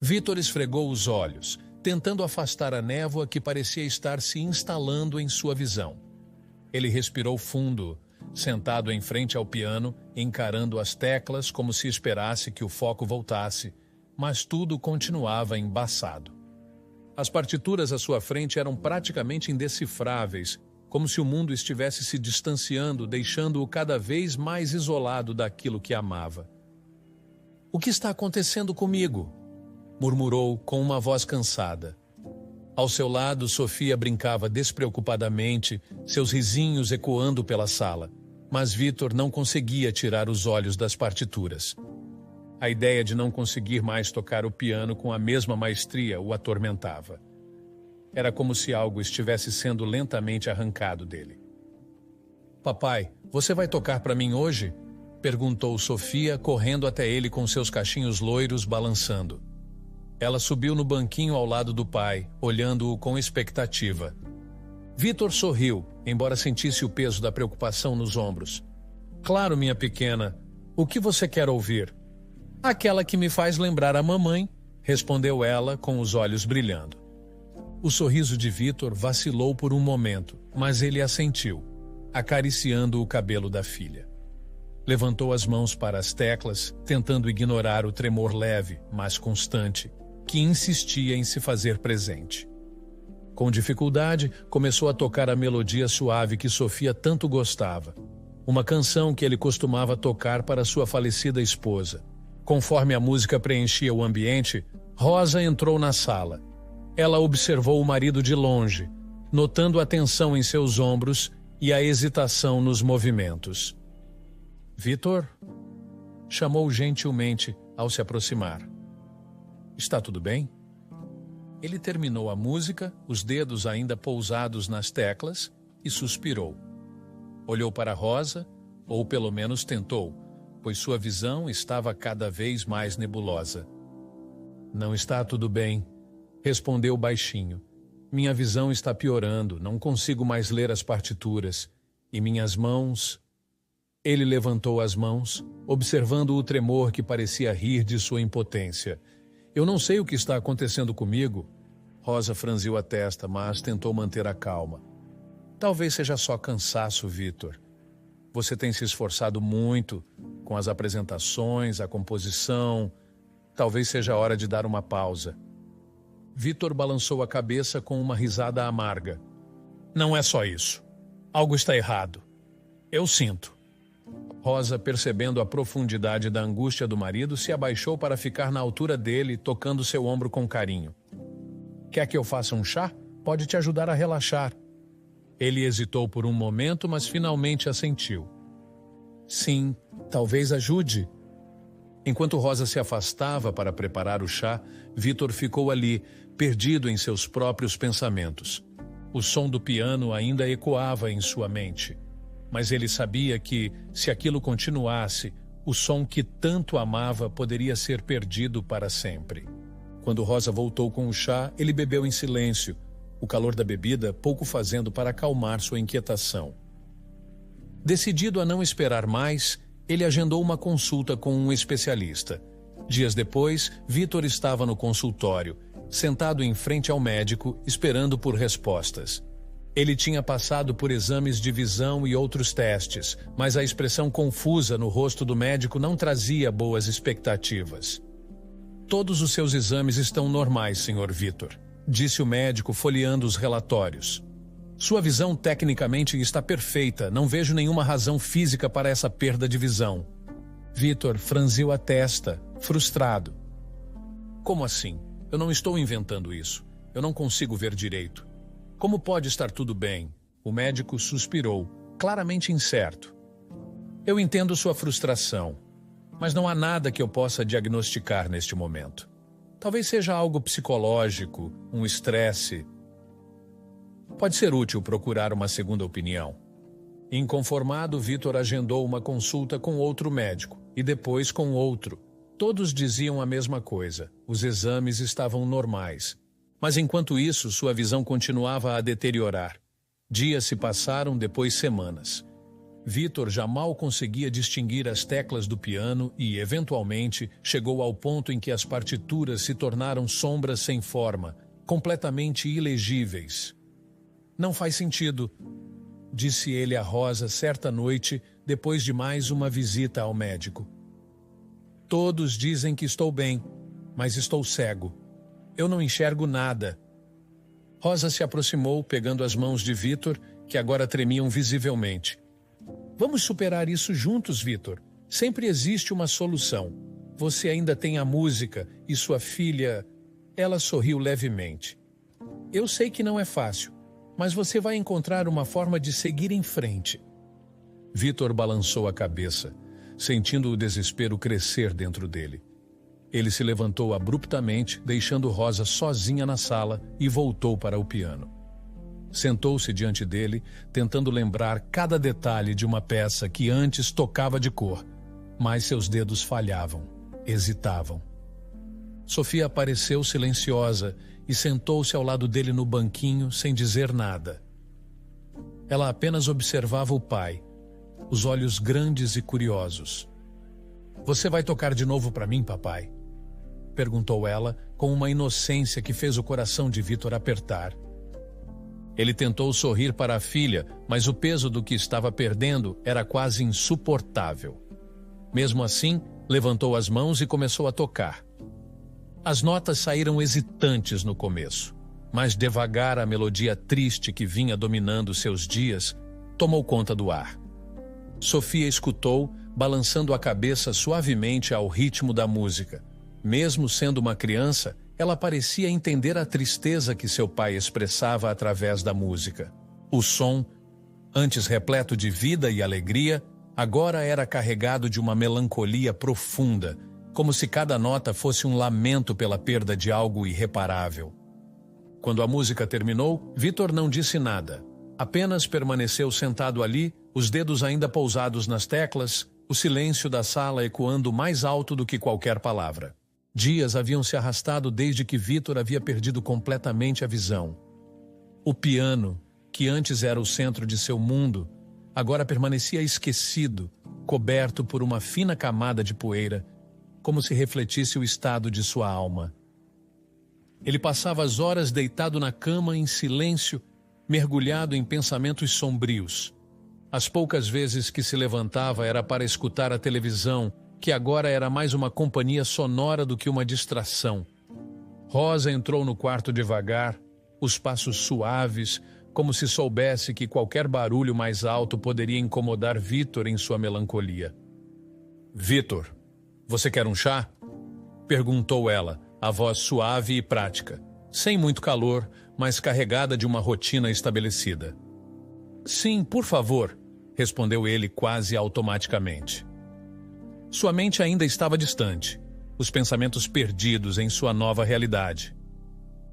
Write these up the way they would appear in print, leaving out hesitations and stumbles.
Vitor esfregou os olhos, tentando afastar a névoa que parecia estar se instalando em sua visão. Ele respirou fundo, sentado em frente ao piano, encarando as teclas como se esperasse que o foco voltasse, mas tudo continuava embaçado. As partituras à sua frente eram praticamente indecifráveis, como se o mundo estivesse se distanciando, deixando-o cada vez mais isolado daquilo que amava. "O que está acontecendo comigo?" murmurou com uma voz cansada. Ao seu lado, Sofia brincava despreocupadamente, seus risinhos ecoando pela sala, mas Vitor não conseguia tirar os olhos das partituras. A ideia de não conseguir mais tocar o piano com a mesma maestria o atormentava. Era como se algo estivesse sendo lentamente arrancado dele. "Papai, você vai tocar para mim hoje?" perguntou Sofia, correndo até ele com seus cachinhos loiros balançando. Ela subiu no banquinho ao lado do pai, olhando-o com expectativa. Vitor sorriu, embora sentisse o peso da preocupação nos ombros. "Claro, minha pequena. O que você quer ouvir?" "Aquela que me faz lembrar a mamãe", respondeu ela com os olhos brilhando. O sorriso de Vitor vacilou por um momento, mas ele assentiu, acariciando o cabelo da filha. Levantou as mãos para as teclas, tentando ignorar o tremor leve, mas constante, que insistia em se fazer presente. Com dificuldade, começou a tocar a melodia suave que Sofia tanto gostava, uma canção que ele costumava tocar para sua falecida esposa. Conforme a música preenchia o ambiente, Rosa entrou na sala. Ela observou o marido de longe, notando a tensão em seus ombros e a hesitação nos movimentos. "Vitor?" chamou gentilmente ao se aproximar. "Está tudo bem?" Ele terminou a música, os dedos ainda pousados nas teclas, e suspirou. Olhou para Rosa, ou pelo menos tentou, pois sua visão estava cada vez mais nebulosa. "Não está tudo bem", respondeu baixinho. "Minha visão está piorando, não consigo mais ler as partituras, e minhas mãos..." Ele levantou as mãos, observando o tremor que parecia rir de sua impotência. "Eu não sei o que está acontecendo comigo." Rosa franziu a testa, mas tentou manter a calma. "Talvez seja só cansaço, Vitor. Você tem se esforçado muito com as apresentações, a composição. Talvez seja hora de dar uma pausa." Vitor balançou a cabeça com uma risada amarga. "Não é só isso. Algo está errado. Eu sinto." Rosa, percebendo a profundidade da angústia do marido, se abaixou para ficar na altura dele, tocando seu ombro com carinho. "Quer que eu faça um chá? Pode te ajudar a relaxar." Ele hesitou por um momento, mas finalmente assentiu. "Sim, talvez ajude." Enquanto Rosa se afastava para preparar o chá, Vitor ficou ali, perdido em seus próprios pensamentos. O som do piano ainda ecoava em sua mente. Mas ele sabia que, se aquilo continuasse, o som que tanto amava poderia ser perdido para sempre. Quando Rosa voltou com o chá, ele bebeu em silêncio, o calor da bebida pouco fazendo para acalmar sua inquietação. Decidido a não esperar mais, ele agendou uma consulta com um especialista. Dias depois, Vitor estava no consultório, sentado em frente ao médico, esperando por respostas. Ele tinha passado por exames de visão e outros testes, mas a expressão confusa no rosto do médico não trazia boas expectativas. "Todos os seus exames estão normais, Sr. Vitor", disse o médico folheando os relatórios. "Sua visão tecnicamente está perfeita, não vejo nenhuma razão física para essa perda de visão." Vitor franziu a testa, frustrado. "Como assim? Eu não estou inventando isso. Eu não consigo ver direito. Como pode estar tudo bem?" O médico suspirou, claramente incerto. "Eu entendo sua frustração, mas não há nada que eu possa diagnosticar neste momento. Talvez seja algo psicológico, um estresse. Pode ser útil procurar uma segunda opinião." Inconformado, Vitor agendou uma consulta com outro médico e depois com outro. Todos diziam a mesma coisa: os exames estavam normais. Mas enquanto isso, sua visão continuava a deteriorar. Dias se passaram, depois semanas. Vitor já mal conseguia distinguir as teclas do piano e, eventualmente, chegou ao ponto em que as partituras se tornaram sombras sem forma, completamente ilegíveis. Não faz sentido, disse ele a Rosa certa noite, depois de mais uma visita ao médico. Todos dizem que estou bem, mas estou cego. Eu não enxergo nada. Rosa se aproximou, pegando as mãos de Vitor, que agora tremiam visivelmente. Vamos superar isso juntos, Vitor. Sempre existe uma solução. Você ainda tem a música e sua filha... Ela sorriu levemente. Eu sei que não é fácil, mas você vai encontrar uma forma de seguir em frente. Vitor balançou a cabeça, sentindo o desespero crescer dentro dele. Ele se levantou abruptamente, deixando Rosa sozinha na sala e voltou para o piano. Sentou-se diante dele, tentando lembrar cada detalhe de uma peça que antes tocava de cor, mas seus dedos falhavam, hesitavam. Sofia apareceu silenciosa e sentou-se ao lado dele no banquinho sem dizer nada. Ela apenas observava o pai, os olhos grandes e curiosos. Você vai tocar de novo para mim, papai? Perguntou ela com uma inocência que fez o coração de Vitor apertar. Ele tentou sorrir para a filha, mas o peso do que estava perdendo era quase insuportável. Mesmo assim, levantou as mãos e começou a tocar. As notas saíram hesitantes no começo, mas devagar a melodia triste que vinha dominando seus dias tomou conta do ar. Sofia escutou, balançando a cabeça suavemente ao ritmo da música. Mesmo sendo uma criança, ela parecia entender a tristeza que seu pai expressava através da música. O som, antes repleto de vida e alegria, agora era carregado de uma melancolia profunda, como se cada nota fosse um lamento pela perda de algo irreparável. Quando a música terminou, Vitor não disse nada. Apenas permaneceu sentado ali, os dedos ainda pousados nas teclas, o silêncio da sala ecoando mais alto do que qualquer palavra. Dias haviam se arrastado desde que Vitor havia perdido completamente a visão. O piano, que antes era o centro de seu mundo, agora permanecia esquecido, coberto por uma fina camada de poeira, como se refletisse o estado de sua alma. Ele passava as horas deitado na cama em silêncio, mergulhado em pensamentos sombrios. As poucas vezes que se levantava era para escutar a televisão, que agora era mais uma companhia sonora do que uma distração. Rosa entrou no quarto devagar, os passos suaves, como se soubesse que qualquer barulho mais alto poderia incomodar Vitor em sua melancolia. Vitor, você quer um chá? Perguntou ela, a voz suave e prática, sem muito calor, mas carregada de uma rotina estabelecida. Sim, por favor, respondeu ele quase automaticamente. Sua mente ainda estava distante, os pensamentos perdidos em sua nova realidade.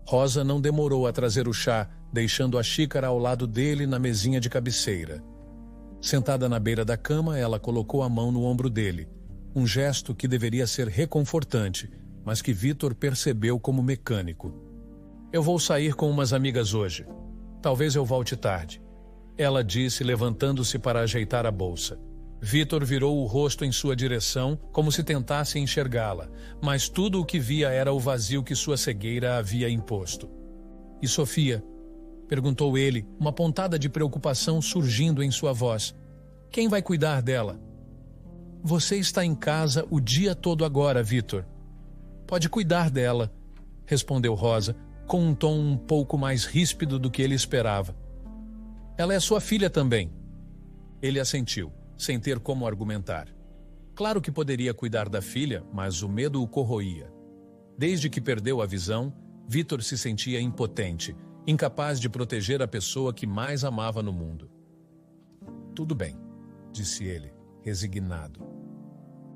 Rosa não demorou a trazer o chá, deixando a xícara ao lado dele na mesinha de cabeceira. Sentada na beira da cama, ela colocou a mão no ombro dele, um gesto que deveria ser reconfortante, mas que Vitor percebeu como mecânico. Eu vou sair com umas amigas hoje. Talvez eu volte tarde. Ela disse, levantando-se para ajeitar a bolsa. Vitor virou o rosto em sua direção, como se tentasse enxergá-la, mas tudo o que via era o vazio que sua cegueira havia imposto. E Sofia? Perguntou ele, uma pontada de preocupação surgindo em sua voz. Quem vai cuidar dela? Você está em casa o dia todo agora, Vitor. Pode cuidar dela, respondeu Rosa, com um tom um pouco mais ríspido do que ele esperava. Ela é sua filha também. Ele assentiu, sem ter como argumentar. Claro que poderia cuidar da filha, mas o medo o corroía. Desde que perdeu a visão, Vitor se sentia impotente, incapaz de proteger a pessoa que mais amava no mundo. Tudo bem, disse ele, resignado.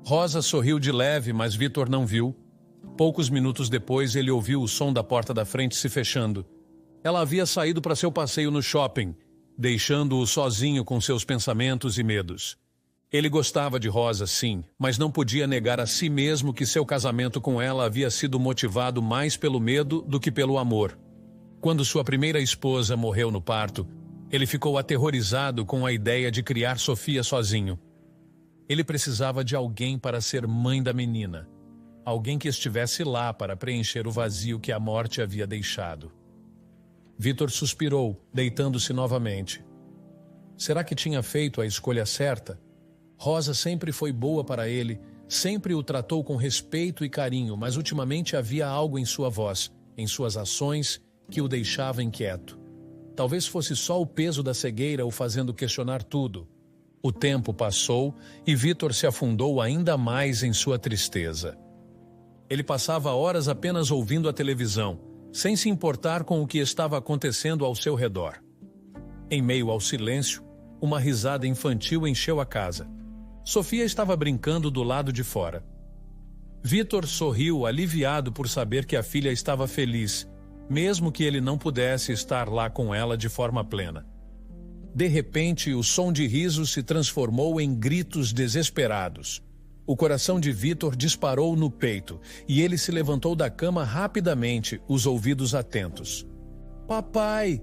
Rosa sorriu de leve, mas Vitor não viu. Poucos minutos depois, ele ouviu o som da porta da frente se fechando. Ela havia saído para seu passeio no shopping, deixando-o sozinho com seus pensamentos e medos. Ele gostava de Rosa, sim, mas não podia negar a si mesmo que seu casamento com ela havia sido motivado mais pelo medo do que pelo amor. Quando sua primeira esposa morreu no parto, Ele ficou aterrorizado com a ideia de criar Sofia sozinho. Ele precisava de alguém para ser mãe da menina. Alguém que estivesse lá para preencher o vazio que a morte havia deixado. Vitor suspirou, deitando-se novamente. Será que tinha feito a escolha certa? Rosa sempre foi boa para ele, sempre o tratou com respeito e carinho, mas ultimamente havia algo em sua voz, em suas ações, que o deixava inquieto. Talvez fosse só o peso da cegueira o fazendo questionar tudo. O tempo passou e Vitor se afundou ainda mais em sua tristeza. Ele passava horas apenas ouvindo a televisão, sem se importar com o que estava acontecendo ao seu redor. Em meio ao silêncio, uma risada infantil encheu a casa. Sofia estava brincando do lado de fora. Vitor sorriu, aliviado por saber que a filha estava feliz, mesmo que ele não pudesse estar lá com ela de forma plena. De repente, o som de risos se transformou em gritos desesperados. O coração de Vitor disparou no peito e ele se levantou da cama rapidamente, os ouvidos atentos. "Papai!"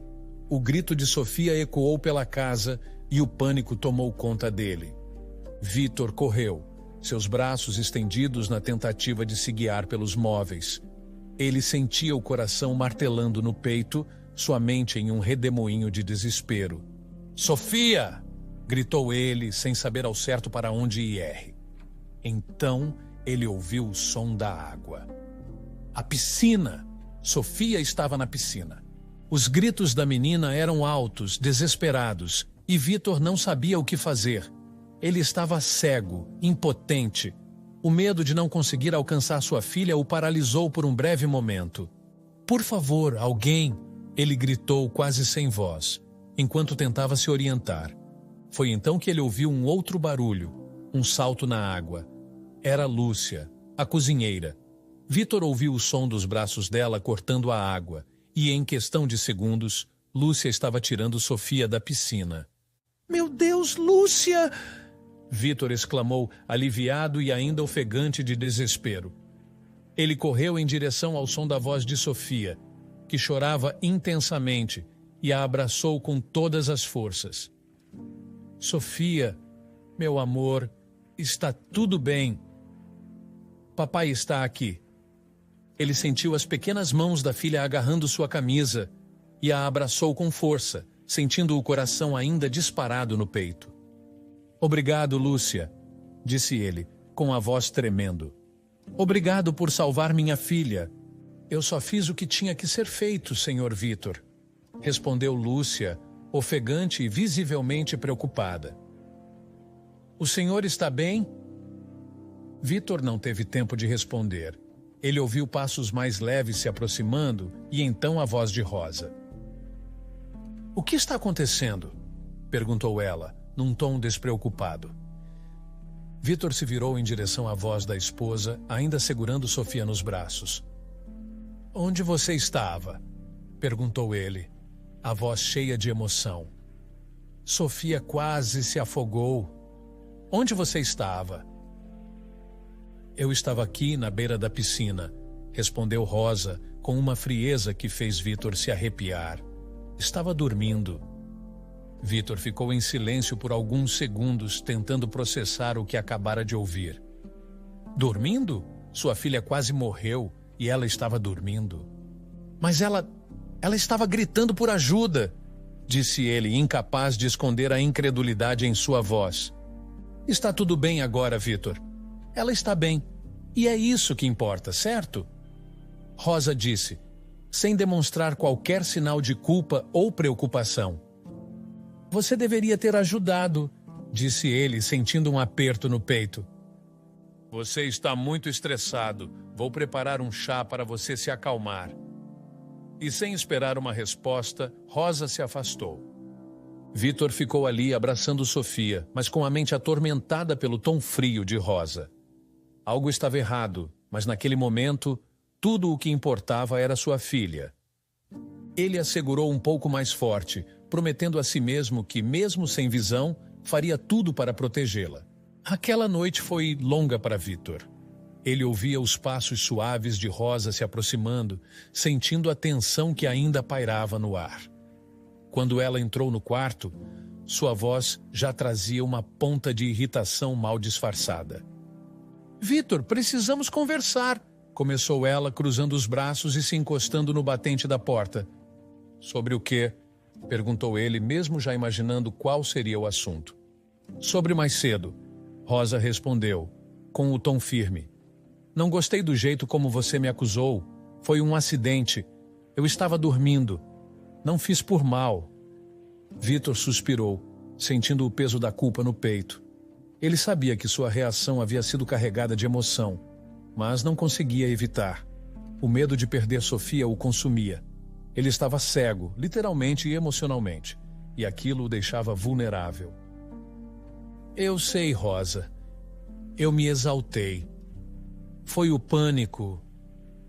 O grito de Sofia ecoou pela casa e o pânico tomou conta dele. Vitor correu, seus braços estendidos na tentativa de se guiar pelos móveis. Ele sentia o coração martelando no peito, sua mente em um redemoinho de desespero. "Sofia!" gritou ele, sem saber ao certo para onde ir. Então ele ouviu o som da água. A piscina! Sofia estava na piscina. Os gritos da menina eram altos, desesperados, e Vitor não sabia o que fazer. Ele estava cego, impotente. O medo de não conseguir alcançar sua filha o paralisou por um breve momento. "Por favor, alguém!" ele gritou quase sem voz, enquanto tentava se orientar. Foi então que ele ouviu um outro barulho, um salto na água. Era Lúcia, a cozinheira. Vitor ouviu o som dos braços dela cortando a água, e em questão de segundos, Lúcia estava tirando Sofia da piscina. "Meu Deus, Lúcia!" Vitor exclamou, aliviado e ainda ofegante de desespero. Ele correu em direção ao som da voz de Sofia, que chorava intensamente, e a abraçou com todas as forças. "Sofia, meu amor, está tudo bem. Papai está aqui." Ele sentiu as pequenas mãos da filha agarrando sua camisa e a abraçou com força, sentindo o coração ainda disparado no peito. "Obrigado, Lúcia", disse ele, com a voz tremendo. "Obrigado por salvar minha filha. Eu só fiz o que tinha que ser feito, Sr. Vitor", respondeu Lúcia, ofegante e visivelmente preocupada. "O senhor está bem?" Vitor não teve tempo de responder. Ele ouviu passos mais leves se aproximando e então a voz de Rosa. "O que está acontecendo?" perguntou ela, num tom despreocupado. Vitor se virou em direção à voz da esposa, ainda segurando Sofia nos braços. "Onde você estava?" perguntou ele, a voz cheia de emoção. Sofia quase se afogou. "Onde você estava?" "Eu estava aqui na beira da piscina", respondeu Rosa, com uma frieza que fez Vitor se arrepiar. "Estava dormindo." Vitor ficou em silêncio por alguns segundos, tentando processar o que acabara de ouvir. "Dormindo? Sua filha quase morreu e ela estava dormindo." "Mas ela estava gritando por ajuda", disse ele, incapaz de esconder a incredulidade em sua voz. "Está tudo bem agora, Vitor. Ela está bem. E é isso que importa, certo?" Rosa disse, sem demonstrar qualquer sinal de culpa ou preocupação. "Você deveria ter ajudado", disse ele, sentindo um aperto no peito. "Você está muito estressado. Vou preparar um chá para você se acalmar." E sem esperar uma resposta, Rosa se afastou. Vitor ficou ali abraçando Sofia, mas com a mente atormentada pelo tom frio de Rosa. Algo estava errado, mas naquele momento, tudo o que importava era sua filha. Ele a segurou um pouco mais forte, prometendo a si mesmo que, mesmo sem visão, faria tudo para protegê-la. Aquela noite foi longa para Vitor. Ele ouvia os passos suaves de Rosa se aproximando, sentindo a tensão que ainda pairava no ar. Quando ela entrou no quarto, sua voz já trazia uma ponta de irritação mal disfarçada. "Vitor, precisamos conversar", começou ela, cruzando os braços e se encostando no batente da porta. "Sobre o quê?", perguntou ele, mesmo já imaginando qual seria o assunto. "Sobre mais cedo", Rosa respondeu, com o tom firme. "Não gostei do jeito como você me acusou. Foi um acidente. Eu estava dormindo. Não fiz por mal." Vitor suspirou, sentindo o peso da culpa no peito. Ele sabia que sua reação havia sido carregada de emoção, mas não conseguia evitar. O medo de perder Sofia o consumia. Ele estava cego, literalmente e emocionalmente, e aquilo o deixava vulnerável. "Eu sei, Rosa. Eu me exaltei. Foi o pânico.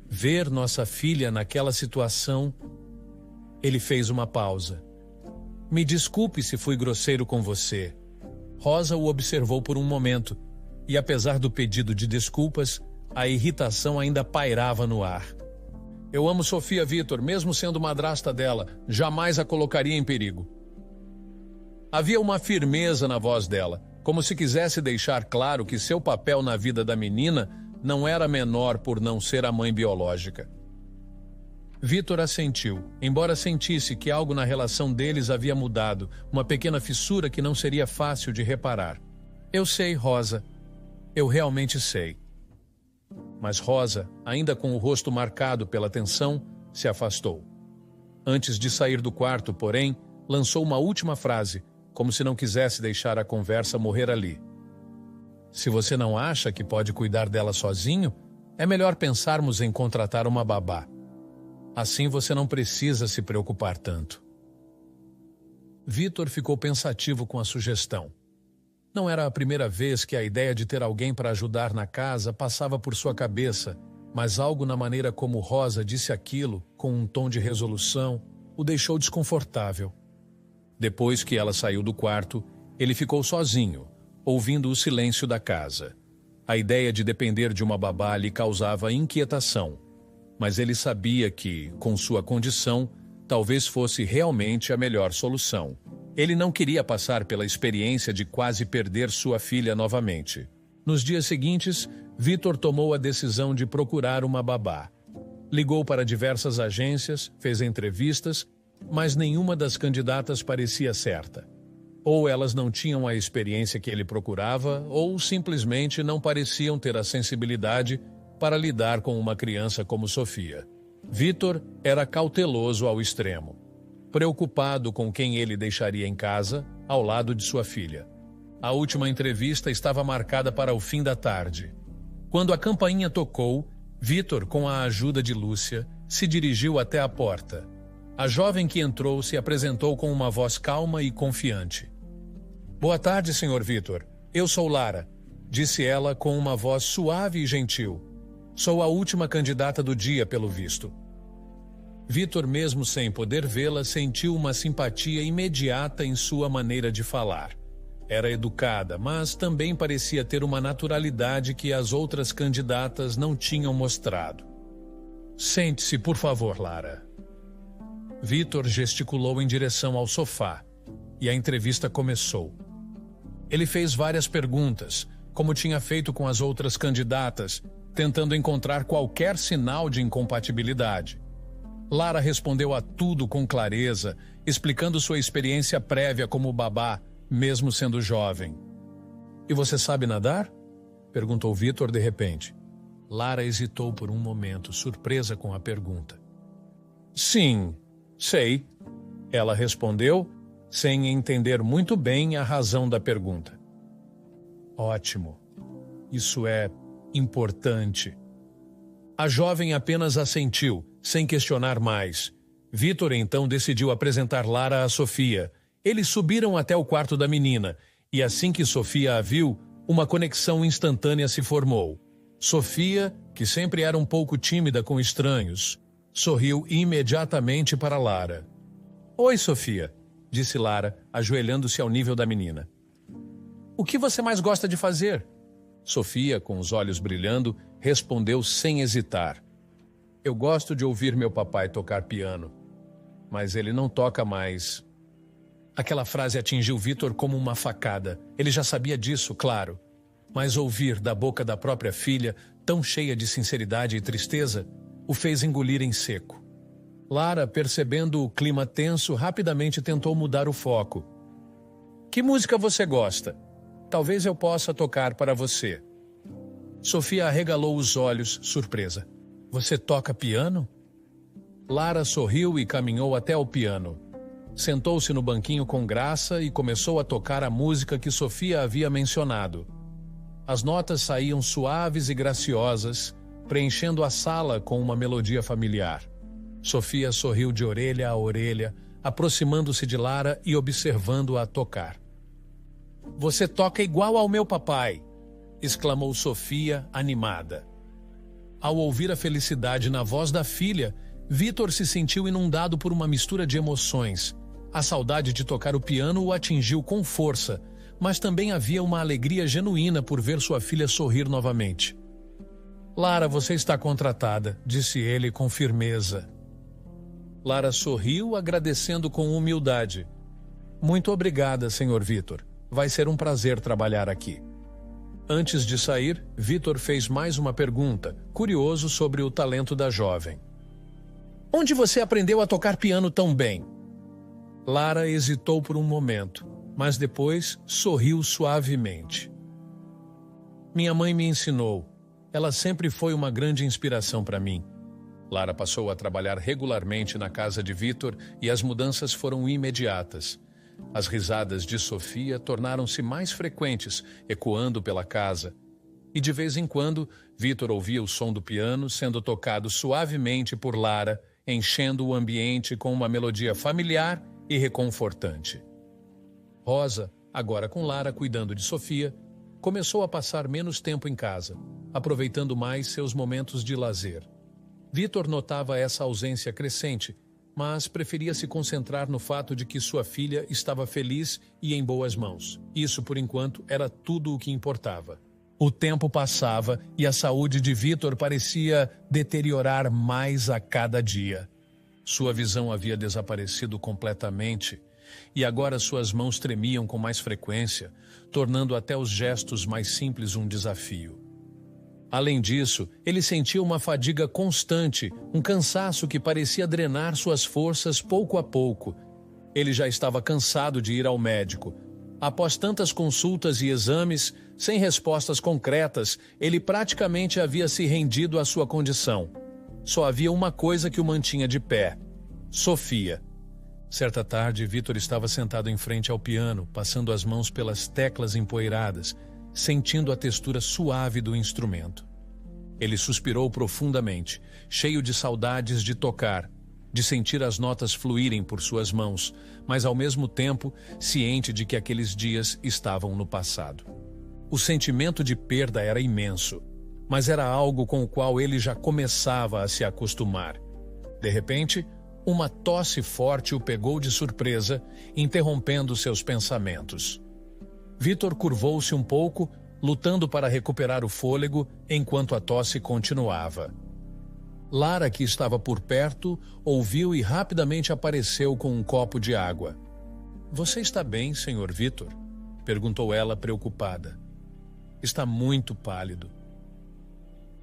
Ver nossa filha naquela situação." Ele fez uma pausa. "Me desculpe se fui grosseiro com você." Rosa o observou por um momento, e apesar do pedido de desculpas, a irritação ainda pairava no ar. "Eu amo Sofia, Vitor, mesmo sendo madrasta dela. Jamais a colocaria em perigo." Havia uma firmeza na voz dela, como se quisesse deixar claro que seu papel na vida da menina não era menor por não ser a mãe biológica. Vitor assentiu, embora sentisse que algo na relação deles havia mudado, uma pequena fissura que não seria fácil de reparar. "Eu sei, Rosa. Eu realmente sei." Mas Rosa, ainda com o rosto marcado pela tensão, se afastou. Antes de sair do quarto, porém, lançou uma última frase, como se não quisesse deixar a conversa morrer ali. "Se você não acha que pode cuidar dela sozinho, é melhor pensarmos em contratar uma babá. Assim você não precisa se preocupar tanto." Vitor ficou pensativo com a sugestão. Não era a primeira vez que a ideia de ter alguém para ajudar na casa passava por sua cabeça, mas algo na maneira como Rosa disse aquilo, com um tom de resolução, o deixou desconfortável. Depois que ela saiu do quarto, ele ficou sozinho, ouvindo o silêncio da casa. A ideia de depender de uma babá lhe causava inquietação, mas ele sabia que, com sua condição, talvez fosse realmente a melhor solução. Ele não queria passar pela experiência de quase perder sua filha novamente. Nos dias seguintes, Vitor tomou a decisão de procurar uma babá. Ligou para diversas agências, fez entrevistas, mas nenhuma das candidatas parecia certa. Ou elas não tinham a experiência que ele procurava, ou simplesmente não pareciam ter a sensibilidade para lidar com uma criança como Sofia. Vitor era cauteloso ao extremo, preocupado com quem ele deixaria em casa, ao lado de sua filha. A última entrevista estava marcada para o fim da tarde. Quando a campainha tocou, Vitor, com a ajuda de Lúcia, se dirigiu até a porta. A jovem que entrou se apresentou com uma voz calma e confiante. "Boa tarde, Sr. Vitor. Eu sou Lara", disse ela com uma voz suave e gentil. "Sou a última candidata do dia, pelo visto." Vitor, mesmo sem poder vê-la, sentiu uma simpatia imediata em sua maneira de falar. Era educada, mas também parecia ter uma naturalidade que as outras candidatas não tinham mostrado. "Sente-se, por favor, Lara." Vitor gesticulou em direção ao sofá, e a entrevista começou. Ele fez várias perguntas, como tinha feito com as outras candidatas, tentando encontrar qualquer sinal de incompatibilidade. Lara respondeu a tudo com clareza, explicando sua experiência prévia como babá, mesmo sendo jovem. "E você sabe nadar?" perguntou Vitor de repente. Lara hesitou por um momento, surpresa com a pergunta. "Sim, sei", ela respondeu, sem entender muito bem a razão da pergunta. "Ótimo. Isso é importante." A jovem apenas assentiu, sem questionar mais. Vitor então decidiu apresentar Lara a Sofia. Eles subiram até o quarto da menina, e assim que Sofia a viu, uma conexão instantânea se formou. Sofia, que sempre era um pouco tímida com estranhos, sorriu imediatamente para Lara. "Oi, Sofia", disse Lara, ajoelhando-se ao nível da menina. "O que você mais gosta de fazer?" Sofia, com os olhos brilhando, respondeu sem hesitar. "Eu gosto de ouvir meu papai tocar piano, mas ele não toca mais Aquela frase atingiu Vítor como uma facada. Ele já sabia disso, claro. Mas ouvir da boca da própria filha, tão cheia de sinceridade e tristeza, o fez engolir em seco. Lara, percebendo o clima tenso, rapidamente tentou mudar o foco. Que música você gosta? Talvez eu possa tocar para você. Sofia arregalou os olhos, surpresa. Você toca piano? Lara sorriu e caminhou até o piano. Sentou-se no banquinho com graça e começou a tocar a música que Sofia havia mencionado. As notas saíam suaves e graciosas, preenchendo a sala com uma melodia familiar. Sofia sorriu de orelha a orelha, aproximando-se de Lara e observando-a tocar. Você toca igual ao meu papai, exclamou Sofia, animada. Ao ouvir a felicidade na voz da filha, Vítor se sentiu inundado por uma mistura de emoções. A saudade de tocar o piano o atingiu com força, mas também havia uma alegria genuína por ver sua filha sorrir novamente. Lara, você está contratada, disse ele com firmeza. Lara sorriu, agradecendo com humildade. Muito obrigada, Sr. Vítor. Vai ser um prazer trabalhar aqui. Antes de sair, Vítor fez mais uma pergunta, curioso sobre o talento da jovem. Onde você aprendeu a tocar piano tão bem? Lara hesitou por um momento, mas depois sorriu suavemente. Minha mãe me ensinou. Ela sempre foi uma grande inspiração para mim. Lara passou a trabalhar regularmente na casa de Vítor e as mudanças foram imediatas. As risadas de Sofia tornaram-se mais frequentes, ecoando pela casa. E de vez em quando, Vítor ouvia o som do piano sendo tocado suavemente por Lara, enchendo o ambiente com uma melodia familiar e reconfortante. Rosa, agora com Lara cuidando de Sofia, começou a passar menos tempo em casa, aproveitando mais seus momentos de lazer. Vítor notava essa ausência crescente, mas preferia se concentrar no fato de que sua filha estava feliz e em boas mãos. Isso, por enquanto, era tudo o que importava. O tempo passava e a saúde de Vítor parecia deteriorar mais a cada dia. Sua visão havia desaparecido completamente e agora suas mãos tremiam com mais frequência, tornando até os gestos mais simples um desafio. Além disso, ele sentia uma fadiga constante, um cansaço que parecia drenar suas forças pouco a pouco. Ele já estava cansado de ir ao médico. Após tantas consultas e exames, sem respostas concretas, ele praticamente havia se rendido à sua condição. Só havia uma coisa que o mantinha de pé: Sofia. Certa tarde, Vítor estava sentado em frente ao piano, passando as mãos pelas teclas empoeiradas, sentindo a textura suave do instrumento. Ele suspirou profundamente, cheio de saudades de tocar, de sentir as notas fluírem por suas mãos, mas ao mesmo tempo ciente de que aqueles dias estavam no passado. O sentimento de perda era imenso, mas era algo com o qual ele já começava a se acostumar. De repente, uma tosse forte o pegou de surpresa, interrompendo seus pensamentos. Vítor curvou-se um pouco, lutando para recuperar o fôlego enquanto a tosse continuava. Lara, que estava por perto, ouviu e rapidamente apareceu com um copo de água. — Você está bem, Sr. Vítor? Perguntou ela, preocupada. — Está muito pálido.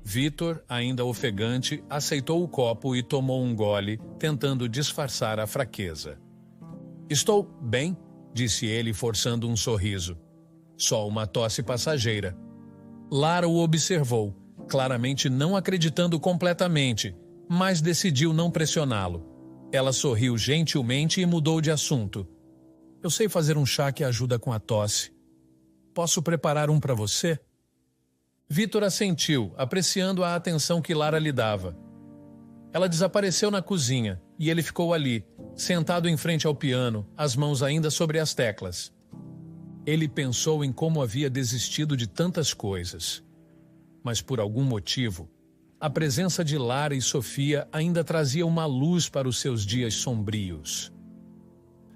Vítor, ainda ofegante, aceitou o copo e tomou um gole, tentando disfarçar a fraqueza. — Estou bem, disse ele, forçando um sorriso. Só uma tosse passageira. Lara o observou, claramente não acreditando completamente, mas decidiu não pressioná-lo. Ela sorriu gentilmente e mudou de assunto. — Eu sei fazer um chá que ajuda com a tosse. Posso preparar um para você? Vítor assentiu, apreciando a atenção que Lara lhe dava. Ela desapareceu na cozinha e ele ficou ali, sentado em frente ao piano, as mãos ainda sobre as teclas. Ele pensou em como havia desistido de tantas coisas. Mas por algum motivo, a presença de Lara e Sofia ainda trazia uma luz para os seus dias sombrios.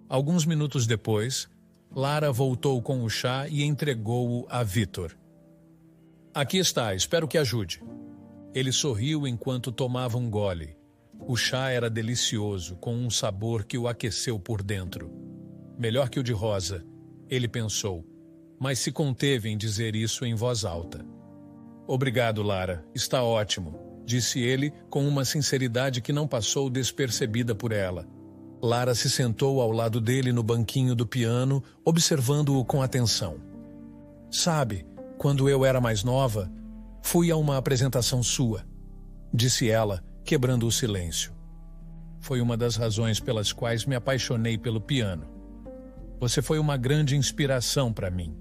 Alguns minutos depois, Lara voltou com o chá e entregou-o a Vítor. — Aqui está, espero que ajude. Ele sorriu enquanto tomava um gole. O chá era delicioso, com um sabor que o aqueceu por dentro. melhor que o de Rosa, ele pensou, mas se conteve em dizer isso em voz alta. Obrigado, Lara, está ótimo, disse ele com uma sinceridade que não passou despercebida por ela. Lara se sentou ao lado dele no banquinho do piano, observando-o com atenção. Sabe, quando eu era mais nova, fui a uma apresentação sua, disse ela, quebrando o silêncio. Foi uma das razões pelas quais me apaixonei pelo piano. Você foi uma grande inspiração para mim.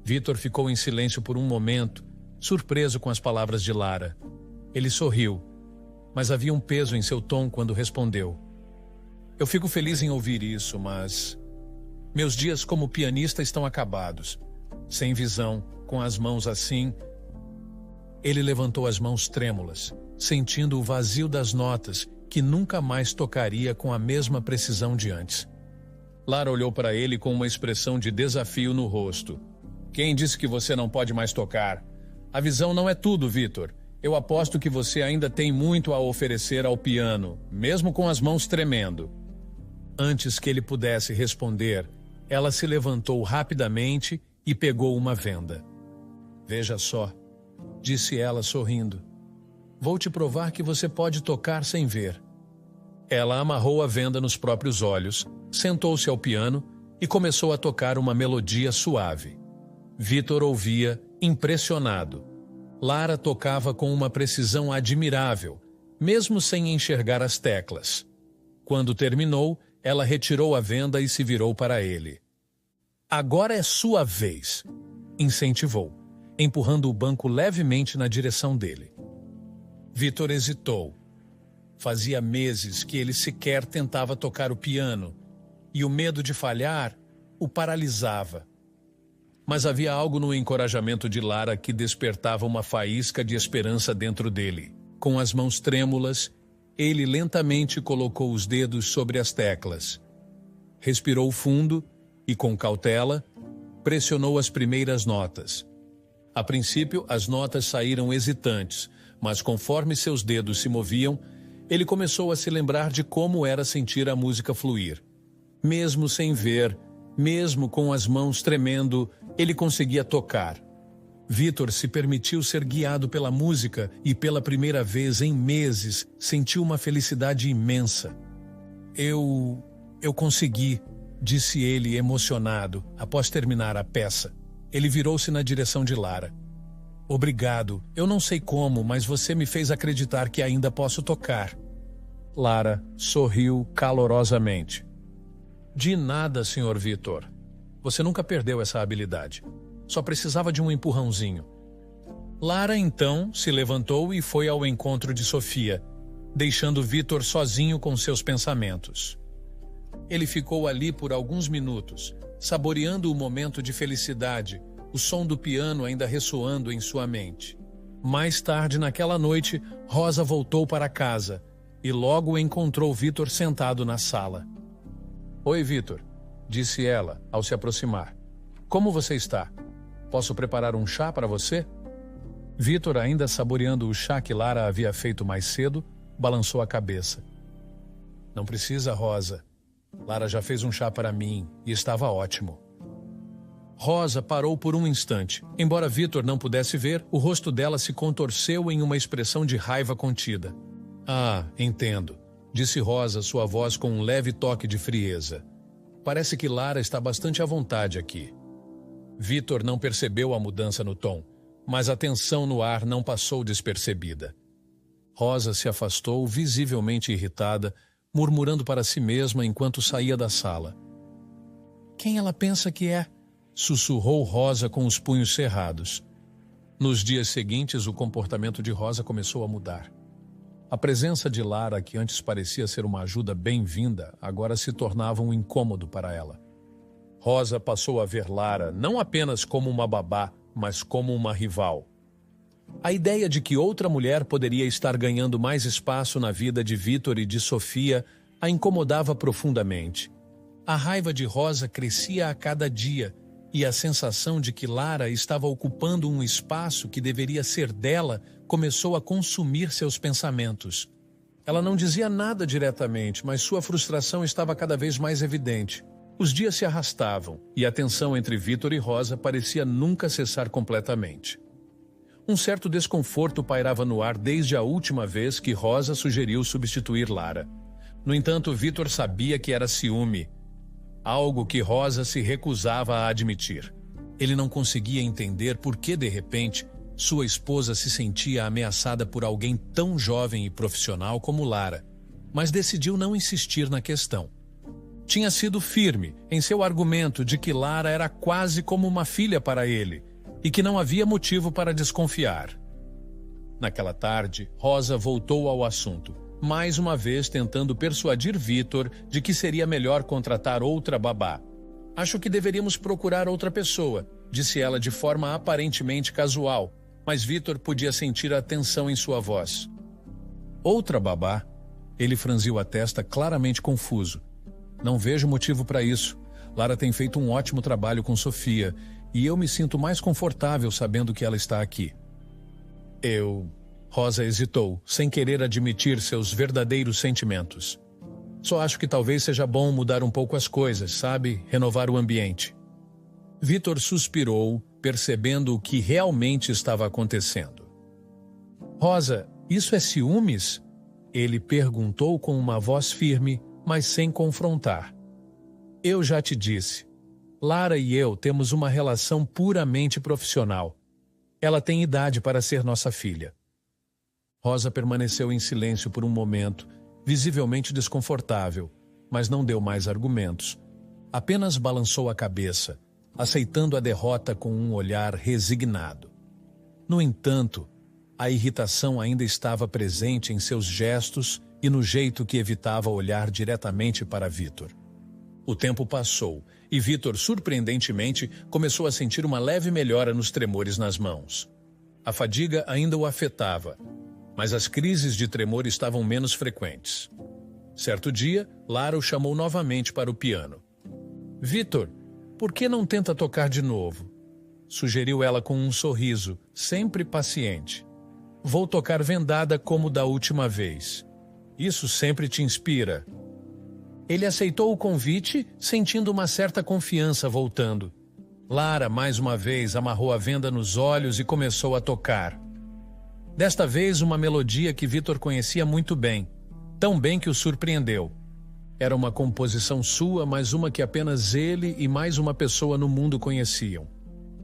Vitor ficou em silêncio por um momento, surpreso com as palavras de Lara. Ele sorriu, mas havia um peso em seu tom quando respondeu. Eu fico feliz em ouvir isso, mas meus dias como pianista estão acabados. Sem visão, com as mãos assim. Ele levantou as mãos trêmulas, sentindo o vazio das notas que nunca mais tocaria com a mesma precisão de antes. Lara olhou para ele com uma expressão de desafio no rosto. Quem disse que você não pode mais tocar? A visão não é tudo, Vitor. Eu aposto que você ainda tem muito a oferecer ao piano, mesmo com as mãos tremendo. Antes que ele pudesse responder, ela se levantou rapidamente e pegou uma venda. Veja só, disse ela sorrindo. Vou te provar que você pode tocar sem ver. Ela amarrou a venda nos próprios olhos, sentou-se ao piano e começou a tocar uma melodia suave. Vitor ouvia, impressionado. Lara tocava com uma precisão admirável, mesmo sem enxergar as teclas. Quando terminou, ela retirou a venda e se virou para ele. Agora é sua vez, incentivou, empurrando o banco levemente na direção dele. Vitor hesitou. Fazia meses que ele sequer tentava tocar o piano, e o medo de falhar o paralisava. Mas havia algo no encorajamento de Lara que despertava uma faísca de esperança dentro dele. Com as mãos trêmulas, ele lentamente colocou os dedos sobre as teclas. Respirou fundo e, com cautela, pressionou as primeiras notas. A princípio, as notas saíram hesitantes, mas conforme seus dedos se moviam, ele começou a se lembrar de como era sentir a música fluir. Mesmo sem ver, mesmo com as mãos tremendo, ele conseguia tocar. Vitor se permitiu ser guiado pela música e pela primeira vez em meses sentiu uma felicidade imensa. Eu consegui, disse ele emocionado, após terminar a peça. Ele virou-se na direção de Lara. Obrigado, eu não sei como, mas você me fez acreditar que ainda posso tocar. Lara sorriu calorosamente. De nada, Sr. Vitor. Você nunca perdeu essa habilidade. Só precisava de um empurrãozinho. Lara, então, se levantou e foi ao encontro de Sofia, deixando Vitor sozinho com seus pensamentos. Ele ficou ali por alguns minutos, saboreando o momento de felicidade, o som do piano ainda ressoando em sua mente. Mais tarde naquela noite, Rosa voltou para casa e logo encontrou Vitor sentado na sala. Oi, Vitor, disse ela ao se aproximar. Como você está? Posso preparar um chá para você? Vitor, ainda saboreando o chá que Lara havia feito mais cedo, balançou a cabeça. Não precisa, Rosa. Lara já fez um chá para mim e estava ótimo. Rosa parou por um instante. Embora Vitor não pudesse ver, o rosto dela se contorceu em uma expressão de raiva contida. Ah, entendo, disse Rosa, sua voz com um leve toque de frieza. Parece que Lara está bastante à vontade aqui. Vitor não percebeu a mudança no tom, mas a tensão no ar não passou despercebida. Rosa se afastou, visivelmente irritada, murmurando para si mesma enquanto saía da sala. Quem ela pensa que é? Sussurrou Rosa com os punhos cerrados. Nos dias seguintes, o comportamento de Rosa começou a mudar. A presença de Lara, que antes parecia ser uma ajuda bem-vinda, agora se tornava um incômodo para ela. Rosa passou a ver Lara não apenas como uma babá, mas como uma rival. A ideia de que outra mulher poderia estar ganhando mais espaço na vida de Vitor e de Sofia a incomodava profundamente. A raiva de Rosa crescia a cada dia e a sensação de que Lara estava ocupando um espaço que deveria ser dela começou a consumir seus pensamentos. Ela não dizia nada diretamente, mas sua frustração estava cada vez mais evidente. Os dias se arrastavam e a tensão entre Vitor e Rosa parecia nunca cessar completamente. Um certo desconforto pairava no ar desde a última vez que Rosa sugeriu substituir Lara. No entanto, Vitor sabia que era ciúme, algo que Rosa se recusava a admitir. Ele não conseguia entender por que, de repente, sua esposa se sentia ameaçada por alguém tão jovem e profissional como Lara, mas decidiu não insistir na questão. Tinha sido firme em seu argumento de que Lara era quase como uma filha para ele e que não havia motivo para desconfiar. Naquela tarde, Rosa voltou ao assunto, mais uma vez tentando persuadir Vitor de que seria melhor contratar outra babá. Acho que deveríamos procurar outra pessoa, disse ela de forma aparentemente casual, mas Vitor podia sentir a tensão em sua voz. Outra babá? Ele franziu a testa, claramente confuso. Não vejo motivo para isso. Lara tem feito um ótimo trabalho com Sofia e eu me sinto mais confortável sabendo que ela está aqui. Rosa hesitou, sem querer admitir seus verdadeiros sentimentos. Só acho que talvez seja bom mudar um pouco as coisas, sabe? Renovar o ambiente. Vitor suspirou, percebendo o que realmente estava acontecendo. Rosa, isso é ciúmes? Ele perguntou com uma voz firme, mas sem confrontar. Eu já te disse. Lara e eu temos uma relação puramente profissional. Ela tem idade para ser nossa filha. Rosa permaneceu em silêncio por um momento, visivelmente desconfortável, mas não deu mais argumentos. Apenas balançou a cabeça, aceitando a derrota com um olhar resignado. No entanto, a irritação ainda estava presente em seus gestos e no jeito que evitava olhar diretamente para Vitor. O tempo passou e Vitor, surpreendentemente, começou a sentir uma leve melhora nos tremores nas mãos. A fadiga ainda o afetava, mas as crises de tremor estavam menos frequentes. Certo dia, Lara o chamou novamente para o piano. Vitor, por que não tenta tocar de novo? Sugeriu ela com um sorriso, sempre paciente. Vou tocar vendada como da última vez. Isso sempre te inspira. Ele aceitou o convite, sentindo uma certa confiança voltando. Lara, mais uma vez, amarrou a venda nos olhos e começou a tocar. Desta vez, uma melodia que Vitor conhecia muito bem, tão bem que o surpreendeu. Era uma composição sua, mas uma que apenas ele e mais uma pessoa no mundo conheciam.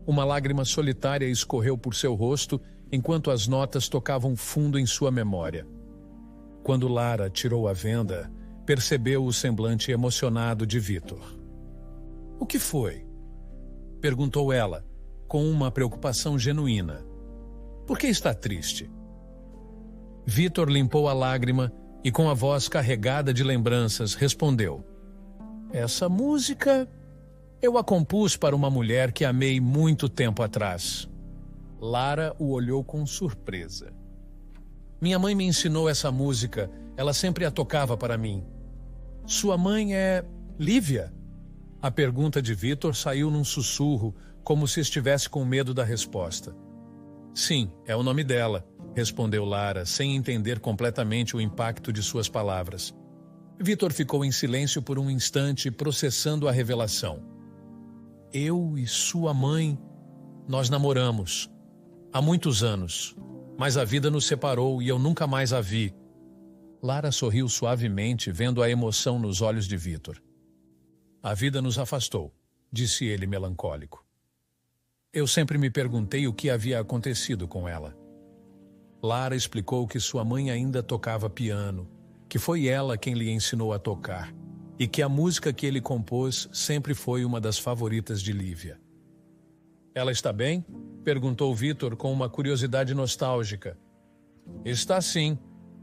Uma lágrima solitária escorreu por seu rosto, enquanto as notas tocavam fundo em sua memória. Quando Lara tirou a venda, percebeu o semblante emocionado de Vitor. O que foi? Perguntou ela, com uma preocupação genuína. Por que está triste? Vitor limpou a lágrima e, com a voz carregada de lembranças, respondeu. Essa música eu a compus para uma mulher que amei muito tempo atrás. Lara o olhou com surpresa. Minha mãe me ensinou essa música, ela sempre a tocava para mim. Sua mãe é Lívia? A pergunta de Vitor saiu num sussurro, como se estivesse com medo da resposta. Sim, é o nome dela, respondeu Lara, sem entender completamente o impacto de suas palavras. Vitor ficou em silêncio por um instante, processando a revelação. Eu e sua mãe, nós namoramos. Há muitos anos, mas a vida nos separou e eu nunca mais a vi. Lara sorriu suavemente, vendo a emoção nos olhos de Vitor. A vida nos afastou, disse ele melancólico. Eu sempre me perguntei o que havia acontecido com ela. Lara explicou que sua mãe ainda tocava piano, que foi ela quem lhe ensinou a tocar, e que a música que ele compôs sempre foi uma das favoritas de Lívia. Ela está bem? Perguntou Vitor com uma curiosidade nostálgica. Está sim.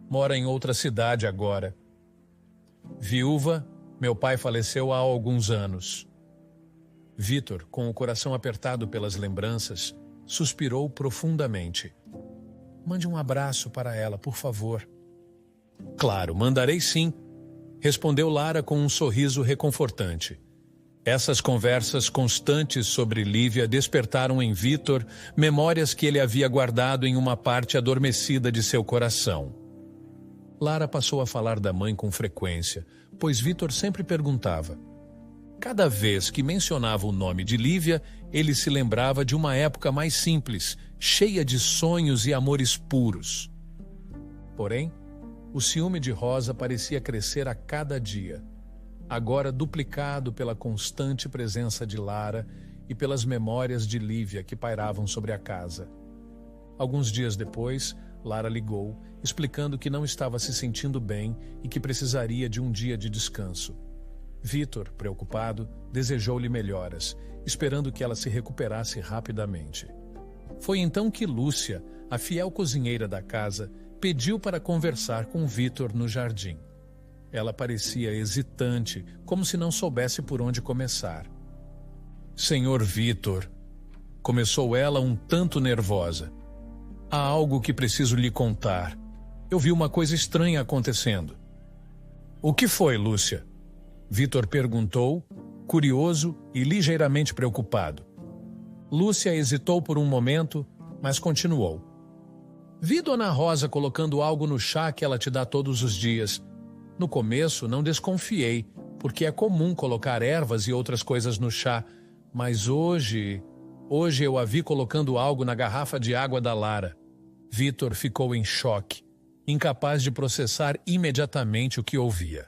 Mora em outra cidade agora. Viúva, meu pai faleceu há alguns anos. Vitor, com o coração apertado pelas lembranças, suspirou profundamente. Mande um abraço para ela, por favor. Claro, mandarei sim, respondeu Lara com um sorriso reconfortante. Essas conversas constantes sobre Lívia despertaram em Vitor memórias que ele havia guardado em uma parte adormecida de seu coração. Lara passou a falar da mãe com frequência, pois Vitor sempre perguntava: Cada vez que mencionava o nome de Lívia, ele se lembrava de uma época mais simples, cheia de sonhos e amores puros. Porém, o ciúme de Rosa parecia crescer a cada dia, agora duplicado pela constante presença de Lara e pelas memórias de Lívia que pairavam sobre a casa. Alguns dias depois, Lara ligou, explicando que não estava se sentindo bem e que precisaria de um dia de descanso. Vítor, preocupado, desejou-lhe melhoras, esperando que ela se recuperasse rapidamente. Foi então que Lúcia, a fiel cozinheira da casa, pediu para conversar com Vítor no jardim. Ela parecia hesitante, como se não soubesse por onde começar. Senhor Vítor, começou ela um tanto nervosa. Há algo que preciso lhe contar. Eu vi uma coisa estranha acontecendo. O que foi, Lúcia? Vítor perguntou, curioso e ligeiramente preocupado. Lúcia hesitou por um momento, mas continuou. Vi Dona Rosa colocando algo no chá que ela te dá todos os dias. No começo, não desconfiei, porque é comum colocar ervas e outras coisas no chá, mas hoje eu a vi colocando algo na garrafa de água da Lara. Vítor ficou em choque, incapaz de processar imediatamente o que ouvia.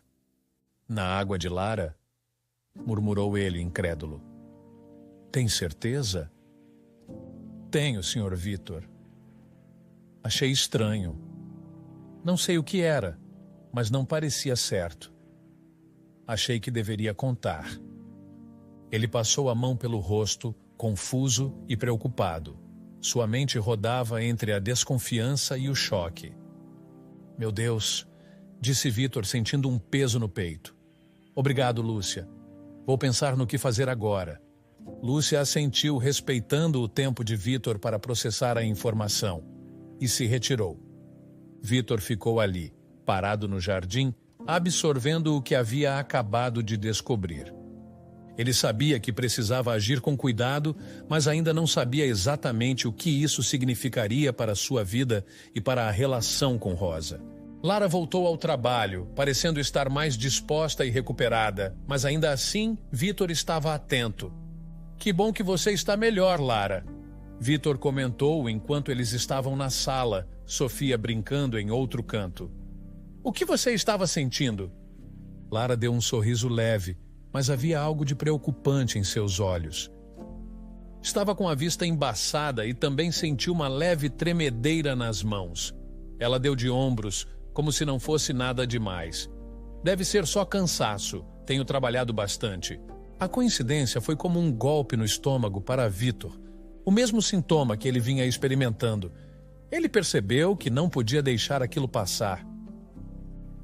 Na água de Lara? Murmurou ele, incrédulo. Tem certeza? Tenho, Sr. Vítor. Achei estranho. Não sei o que era, mas não parecia certo. Achei que deveria contar. Ele passou a mão pelo rosto, confuso e preocupado. Sua mente rodava entre a desconfiança e o choque. Meu Deus, disse Vítor, sentindo um peso no peito. Obrigado, Lúcia. Vou pensar no que fazer agora. Lúcia assentiu, respeitando o tempo de Vítor para processar a informação, e se retirou. Vítor ficou ali, parado no jardim, absorvendo o que havia acabado de descobrir. Ele sabia que precisava agir com cuidado, mas ainda não sabia exatamente o que isso significaria para sua vida e para a relação com Rosa. Lara voltou ao trabalho, parecendo estar mais disposta e recuperada, mas ainda assim, Vítor estava atento. Que bom que você está melhor, Lara. Vítor comentou enquanto eles estavam na sala, Sofia brincando em outro canto. O que você estava sentindo? Lara deu um sorriso leve, mas havia algo de preocupante em seus olhos. Estava com a vista embaçada e também sentiu uma leve tremedeira nas mãos. Ela deu de ombros, como se não fosse nada demais. Deve ser só cansaço, tenho trabalhado bastante. A coincidência foi como um golpe no estômago para Vítor, o mesmo sintoma que ele vinha experimentando. Ele percebeu que não podia deixar aquilo passar.